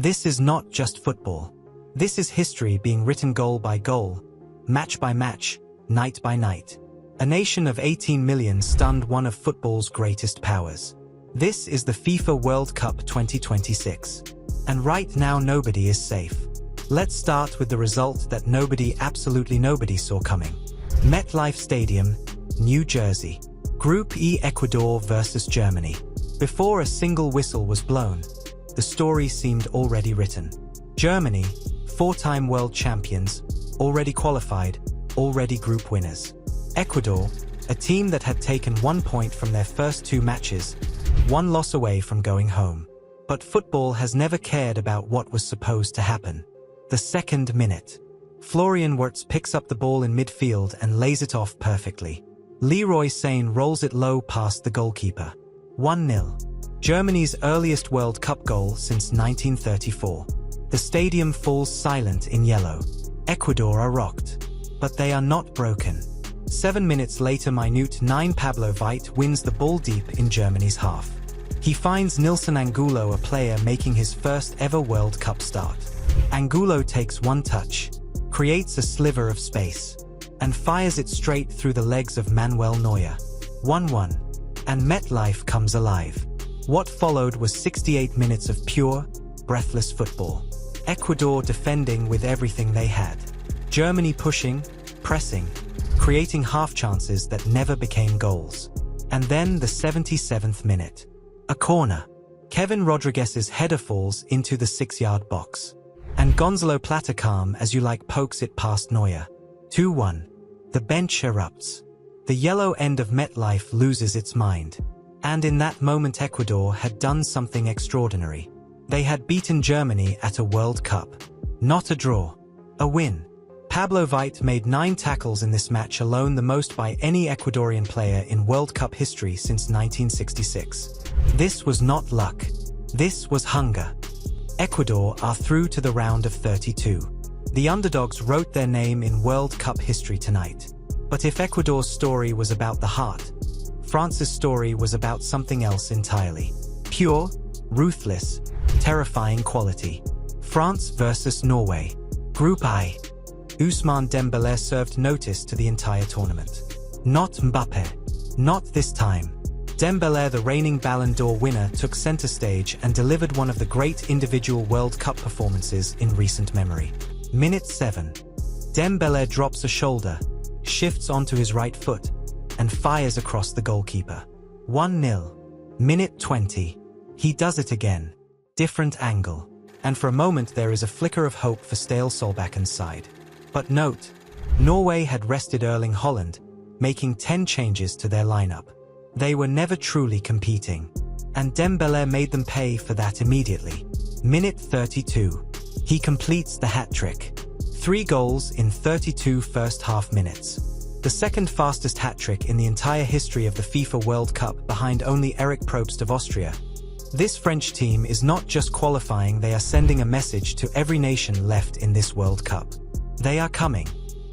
This is not just football. This is history being written goal by goal, match by match, night by night. A nation of 18 million stunned one of football's greatest powers. This is the FIFA World Cup 2026. And right now nobody is safe. Let's start with the result that absolutely nobody saw coming. MetLife Stadium, New Jersey. Group E, Ecuador versus Germany. Before a single whistle was blown, the story seemed already written. Germany, four-time world champions, already qualified, already group winners. Ecuador, a team that had taken 1 point from their first 2 matches, 1 loss away from going home. But football has never cared about what was supposed to happen. The second minute. Florian Wirtz picks up the ball in midfield and lays it off perfectly. Leroy Sane rolls it low past the goalkeeper. 1-0. Germany's earliest World Cup goal since 1934. The stadium falls silent in yellow. Ecuador are rocked. But they are not broken. 7 minutes later, minute 9, Pablo Veit wins the ball deep in Germany's half. He finds Nilson Angulo, a player making his first ever World Cup start. Angulo takes 1 touch, creates a sliver of space, and fires it straight through the legs of Manuel Neuer. 1-1. And MetLife comes alive. What followed was 68 minutes of pure, breathless football. Ecuador defending with everything they had. Germany pushing, pressing, creating half chances that never became goals. And then the 77th minute. A corner. Kevin Rodriguez's header falls into the 6-yard box. And Gonzalo Plata, calm as you like, pokes it past Neuer. 2-1. The bench erupts. The yellow end of MetLife loses its mind. And in that moment Ecuador had done something extraordinary. They had beaten Germany at a World Cup. Not a draw. A win. Pablo Veit made 9 tackles in this match alone, the most by any Ecuadorian player in World Cup history since 1966. This was not luck. This was hunger. Ecuador are through to the round of 32. The underdogs wrote their name in World Cup history tonight. But if Ecuador's story was about the heart, France's story was about something else entirely. Pure, ruthless, terrifying quality. France versus Norway. Group I. Ousmane Dembélé served notice to the entire tournament. Not Mbappé. Not this time. Dembélé, the reigning Ballon d'Or winner, took center stage and delivered one of the great individual World Cup performances in recent memory. Minute 7. Dembélé drops a shoulder, shifts onto his right foot, and fires across the goalkeeper. 1-0. Minute 20. He does it again. Different angle. And for a moment there is a flicker of hope for Ståle Solbakkens side. But note, Norway had rested Erling Haaland, making 10 changes to their lineup. They were never truly competing. And Dembélé made them pay for that immediately. Minute 32. He completes the hat-trick. 3 goals in 32 first-half minutes. The second fastest hat-trick in the entire history of the FIFA World Cup, behind only Eric Probst of Austria. This French team is not just qualifying, they are sending a message to every nation left in this World Cup. They are coming.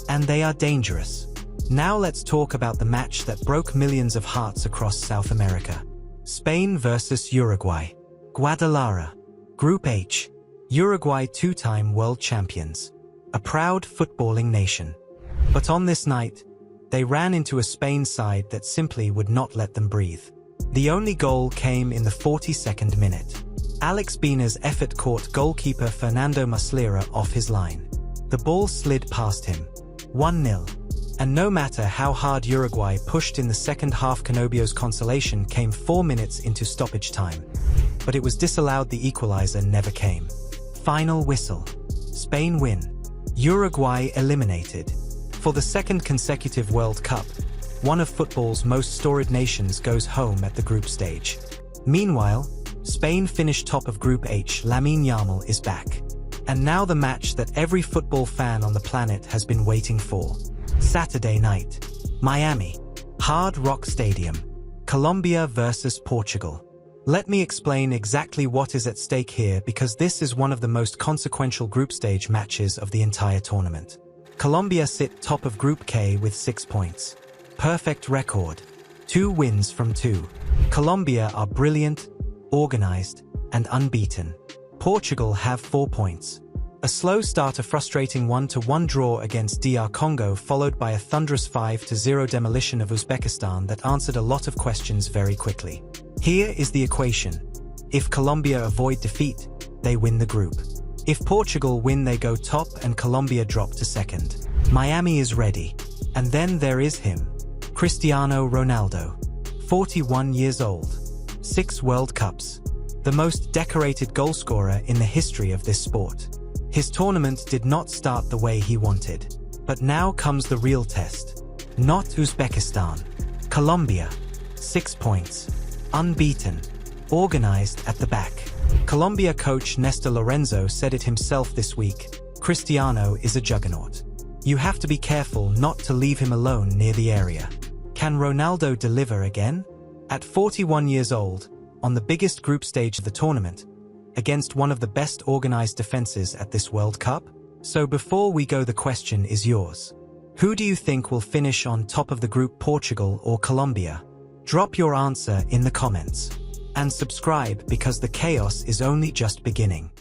And they are dangerous. Now let's talk about the match that broke millions of hearts across South America. Spain versus Uruguay. Guadalajara. Group H. Uruguay, 2-time world champions. A proud footballing nation. But on this night, they ran into a Spain side that simply would not let them breathe. The only goal came in the 42nd minute. Alex Bina's effort caught goalkeeper Fernando Muslera off his line. The ball slid past him. 1-0. And no matter how hard Uruguay pushed in the second half, Canobio's consolation came 4 minutes into stoppage time. But it was disallowed, the equalizer never came. Final whistle. Spain win. Uruguay eliminated. For the second consecutive World Cup, one of football's most storied nations goes home at the group stage. Meanwhile, Spain finished top of Group H. Lamine Yamal is back. And now the match that every football fan on the planet has been waiting for. Saturday night. Miami. Hard Rock Stadium. Colombia versus Portugal. Let me explain exactly what is at stake here, because this is one of the most consequential group stage matches of the entire tournament. Colombia sit top of Group K with 6 points. Perfect record. 2 wins from 2. Colombia are brilliant, organized, and unbeaten. Portugal have 4 points. A slow start, a frustrating 1-1 draw against DR Congo, followed by a thunderous 5-0 demolition of Uzbekistan that answered a lot of questions very quickly. Here is the equation. If Colombia avoid defeat, they win the group. If Portugal win, they go top and Colombia drop to second. Miami is ready. And then there is him, Cristiano Ronaldo. 41 years old. 6 World Cups. The most decorated goalscorer in the history of this sport. His tournament did not start the way he wanted. But now comes the real test. Not Uzbekistan. Colombia. 6 points. Unbeaten. Organized at the back. Colombia coach Néstor Lorenzo said it himself this week. Cristiano is a juggernaut. You have to be careful not to leave him alone near the area. Can Ronaldo deliver again? At 41 years old, on the biggest group stage of the tournament, against one of the best organized defenses at this World Cup? So before we go, the question is yours. Who do you think will finish on top of the group, Portugal or Colombia? Drop your answer in the comments. And subscribe, because the chaos is only just beginning.